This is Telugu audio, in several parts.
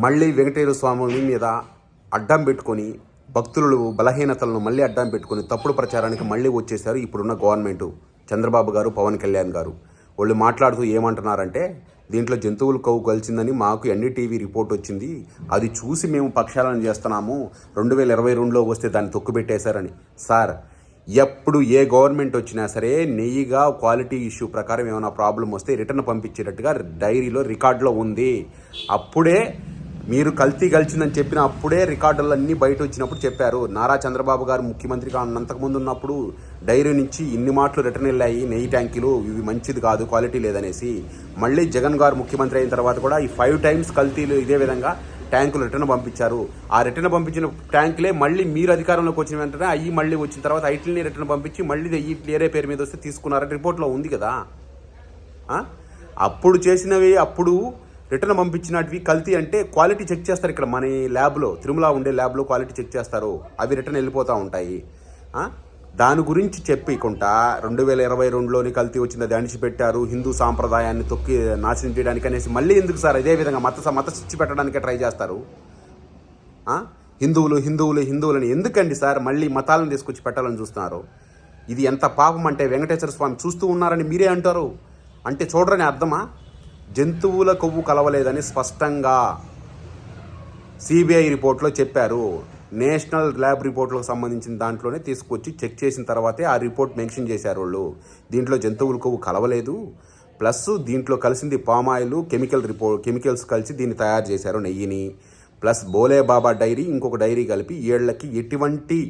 మళ్ళీ వెంకటేశ్వర స్వామి మీద అడ్డం పెట్టుకొని భక్తులు బలహీనతలను మళ్ళీ అడ్డం పెట్టుకొని తప్పుడు ప్రచారానికి మళ్ళీ వచ్చేసారు ఇప్పుడున్న గవర్నమెంట్. చంద్రబాబు గారు, పవన్ కళ్యాణ్ గారు వాళ్ళు మాట్లాడుతూ ఏమంటున్నారంటే, దీంట్లో జంతువులు కొవ్వు కలిసిందని మాకు ఎన్డీటీవీ రిపోర్ట్ వచ్చింది, అది చూసి మేము పక్షాలను చేస్తున్నాము, 2022లో వస్తే దాన్ని తొక్కుపెట్టేశారని. సార్, ఎప్పుడు ఏ గవర్నమెంట్ వచ్చినా సరే నెయ్యిగా క్వాలిటీ ఇష్యూ ప్రకారం ఏమైనా ప్రాబ్లం వస్తే రిటర్న్ పంపించేటట్టుగా డైరీలో రికార్డులో ఉంది. అప్పుడే మీరు కల్తీ కలిసిందని చెప్పిన అప్పుడే రికార్డులు అన్నీ బయట వచ్చినప్పుడు చెప్పారు. నారా చంద్రబాబు గారు ముఖ్యమంత్రిగా అంతకుముందు ఉన్నప్పుడు డైరీ నుంచి ఇన్ని మాటలు రిటర్న్ వెళ్ళాయి, నెయ్యి ట్యాంకులు ఇవి మంచిది కాదు, క్వాలిటీ లేదనేసి. మళ్ళీ జగన్ గారు ముఖ్యమంత్రి అయిన తర్వాత కూడా ఈ 5 times కల్తీలు ఇదే విధంగా ట్యాంకులు రిటర్న్ పంపించారు. ఆ రిటర్న్ పంపించిన ట్యాంకులే మళ్ళీ మీరు అధికారంలోకి వచ్చిన వెంటనే అవి మళ్ళీ వచ్చిన తర్వాత ఐటీని రిటర్న్ పంపించి మళ్ళీ వేరే పేరు మీద వస్తే తీసుకున్నారని రిపోర్ట్లో ఉంది కదా. అప్పుడు చేసినవి అప్పుడు రిటర్న్ పంపించినవి కల్తీ అంటే క్వాలిటీ చెక్ చేస్తారు. ఇక్కడ మన ల్యాబ్లో, తిరుమల ఉండే ల్యాబ్లో క్వాలిటీ చెక్ చేస్తారు, అవి రిటర్న్ వెళ్ళిపోతూ ఉంటాయి. దాని గురించి చెప్పకుండా 2022లోని కల్తీ వచ్చింది అణిచిపెట్టారు, హిందూ సాంప్రదాయాన్ని తొక్కి నాశనం చేయడానికి అనేసి మళ్ళీ ఎందుకు సార్ ఇదే విధంగా మత శిక్ష పెట్టడానికే ట్రై చేస్తారు? హిందువులని ఎందుకండి సార్ మళ్ళీ మతాలను తీసుకొచ్చి పెట్టాలని చూస్తున్నారు? ఇది ఎంత పాపం అంటే వెంకటేశ్వర స్వామి చూస్తూ ఉన్నారని మీరే అంటారు. అంటే చూడరని అర్థమా? జంతువుల కొవ్వు కలవలేదని స్పష్టంగా సిబిఐ రిపోర్ట్లో చెప్పారు. నేషనల్ ల్యాబ్ రిపోర్ట్లకు సంబంధించిన దాంట్లోనే తీసుకొచ్చి చెక్ చేసిన తర్వాతే ఆ రిపోర్ట్ మెన్షన్ చేశారు వాళ్ళు. దీంట్లో జంతువుల కొవ్వు కలవలేదు, ప్లస్ దీంట్లో కలిసింది పామాయిల్, కెమికల్స్ కలిసి దీన్ని తయారు చేశారు నెయ్యిని. ప్లస్ బోలే బాబా డైరీ ఇంకొక డైరీ కలిపి వీళ్ళకి ఎటువంటి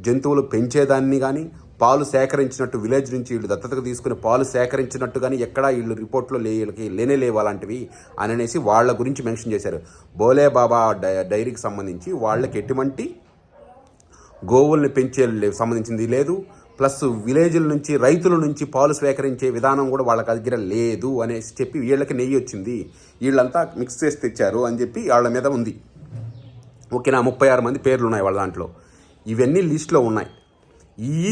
జంతువులు పెంచేదాన్ని కానీ, పాలు సేకరించినట్టు విలేజ్ నుంచి వీళ్ళు దత్తతకు తీసుకుని పాలు సేకరించినట్టు కానీ ఎక్కడా వీళ్ళు రిపోర్ట్లో వీళ్ళకి లేవు అలాంటివి అనేసి వాళ్ళ గురించి మెన్షన్ చేశారు. బోలే బాబా డైరీకి సంబంధించి వాళ్ళకి ఎటువంటి గోవుల్ని పెంచే సంబంధించింది లేదు, ప్లస్ విలేజ్ల నుంచి రైతుల నుంచి పాలు సేకరించే విధానం కూడా వాళ్ళ దగ్గర లేదు అనేసి చెప్పి వీళ్ళకి నెయ్యి వచ్చింది, వీళ్ళంతా మిక్స్ చేసి తెచ్చారు అని చెప్పి వాళ్ళ మీద ఉంది. ఓకేనా? 36 మంది పేర్లు ఉన్నాయి వాళ్ళ దాంట్లో. ఇవన్నీ లిస్టులో ఉన్నాయి. ఈ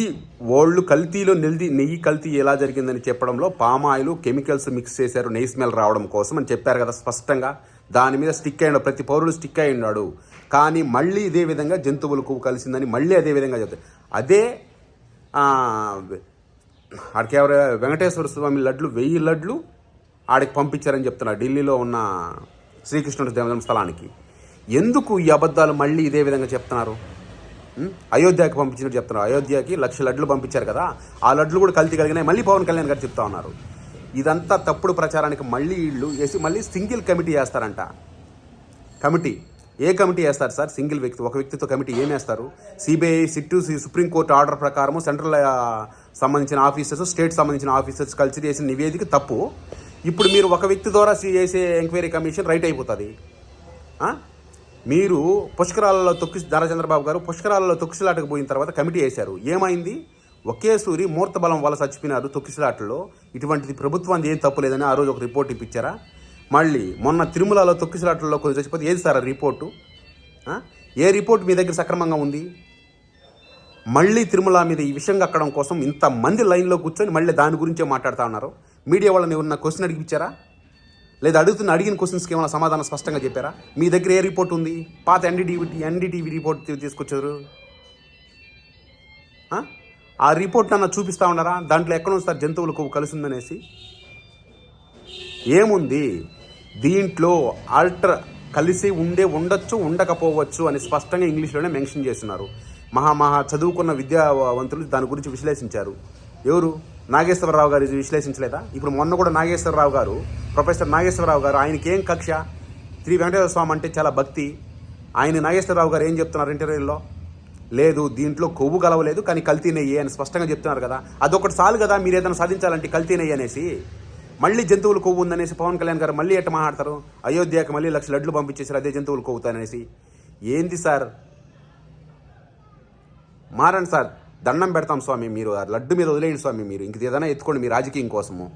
వాళ్ళు కల్తీలో నెయ్యి కల్తీ ఎలా జరిగిందని చెప్పడంలో పామాయిల్, కెమికల్స్ మిక్స్ చేశారు నెయ్యి స్మెల్ రావడం కోసం అని చెప్పారు కదా స్పష్టంగా. దాని మీద స్టిక్ అయ్యాడు, ప్రతి పౌరుడు స్టిక్ అయి ఉన్నాడు. కానీ మళ్ళీ ఇదే విధంగా జంతువులకు కలిసిందని మళ్ళీ అదే విధంగా చెప్తారు. అదే ఆడికి ఎవరు వెంకటేశ్వర స్వామి లడ్లు 1000 లడ్లు ఆడికి పంపించారని చెప్తున్నారు ఢిల్లీలో ఉన్న శ్రీకృష్ణుడి స్థలానికి. ఎందుకు ఈ అబద్ధాలు మళ్ళీ ఇదే విధంగా చెప్తున్నారు? అయోధ్యకి పంపించినట్టు చెప్తున్నారు. అయోధ్యకి 1,00,000 లడ్లు పంపించారు కదా, ఆ లడ్లు కూడా కల్తీ కలిగినాయి మళ్ళీ పవన్ కళ్యాణ్ గారు చెప్తా ఉన్నారు. ఇదంతా తప్పుడు ప్రచారానికి మళ్ళీ వీళ్ళు వేసి మళ్ళీ సింగిల్ కమిటీ వేస్తారంట. కమిటీ ఏ కమిటీ వేస్తారు సార్? సింగిల్ వ్యక్తి, ఒక వ్యక్తితో కమిటీ ఏం వేస్తారు? సిబిఐ, సిట్టు, సుప్రీంకోర్టు ఆర్డర్ ప్రకారము సెంట్రల్ సంబంధించిన ఆఫీసర్స్, స్టేట్ సంబంధించిన ఆఫీసర్స్ కలిసి చేసిన నివేదిక తప్పు. ఇప్పుడు మీరు ఒక వ్యక్తి ద్వారా చేసే ఎంక్వైరీ కమిషన్ రైట్ అయిపోతుంది. మీరు పుష్కరాలలో నారా చంద్రబాబు గారు పుష్కరాలలో తొక్కిసలాటకు పోయిన తర్వాత కమిటీ వేశారు. ఏమైంది? ఒకే సూరి మూర్త బలం వల్ల చచ్చిపోయినారు తొక్కిసలాటలో. ఇటువంటిది ప్రభుత్వానికి ఏం తప్పు లేదని ఆ రోజు ఒక రిపోర్ట్ ఇప్పించారా? మళ్ళీ మొన్న తిరుమలలో తొక్కిసలాటల్లో కొంచెం చచ్చిపోతే ఏది సార్ ఆ రిపోర్టు? ఏ రిపోర్ట్ మీ దగ్గర సక్రమంగా ఉంది? మళ్ళీ తిరుమల మీద ఈ విషయం కక్కడం కోసం ఇంతమంది లైన్లో కూర్చొని మళ్ళీ దాని గురించే మాట్లాడుతూ ఉన్నారు. మీడియా వాళ్ళని ఎవరన్నా క్వశ్చన్ అడిగిపించారా? లేదా అడిగిన క్వశ్చన్స్కి ఏమైనా సమాధానం స్పష్టంగా చెప్పారా? మీ దగ్గర ఏ రిపోర్ట్ ఉంది? పాత ఎన్డీటీవీ రిపోర్ట్ తీసుకొచ్చారు. ఆ రిపోర్ట్ అన్న చూపిస్తూ ఉన్నారా? దాంట్లో ఎక్కడ ఉంది సార్ జంతువులకు కలిసిందనేసి? ఏముంది దీంట్లో? కలిసి ఉండొచ్చు, ఉండకపోవచ్చు అని స్పష్టంగా ఇంగ్లీష్లోనే మెన్షన్ చేస్తున్నారు. మహా చదువుకున్న విద్యావంతులు దాని గురించి విశ్లేషించారు. ఎవరు? నాగేశ్వరరావు గారు విశ్లేషించలేదా? ఇప్పుడు మొన్న కూడా నాగేశ్వరరావు గారు, ప్రొఫెసర్ నాగేశ్వరరావు గారు, ఆయనకేం కక్ష? శ్రీ వెంకటేశ్వర స్వామి అంటే చాలా భక్తి. నాగేశ్వరరావు గారు ఏం చెప్తున్నారు ఇంటర్వ్యూలో? లేదు, దీంట్లో కొవ్వు కలవలేదు కానీ కల్తీ నెయ్యి అని స్పష్టంగా చెప్తున్నారు కదా. అదొకటి చాలు కదా మీరు ఏదైనా సాధించాలంటే కల్తీ నెయ్యి అనేసి. మళ్ళీ జంతువులు కొవ్వు ఉందనేసి పవన్ కళ్యాణ్ గారు మళ్ళీ ఎట్ట మాట్లాడతారు? అయోధ్యకి మళ్ళీ 1,00,000 లడ్లు పంపించేసారు అదే జంతువులు కొవ్వుతాయనేసి. ఏంది సార్? మారండి సార్, దండం పెడతాం స్వామి, మీరు లడ్డు మీద వదిలేయండి స్వామి, మీరు ఇంక ఏదైనా ఎత్తుకోండి మీ రాజకీయం కోసము.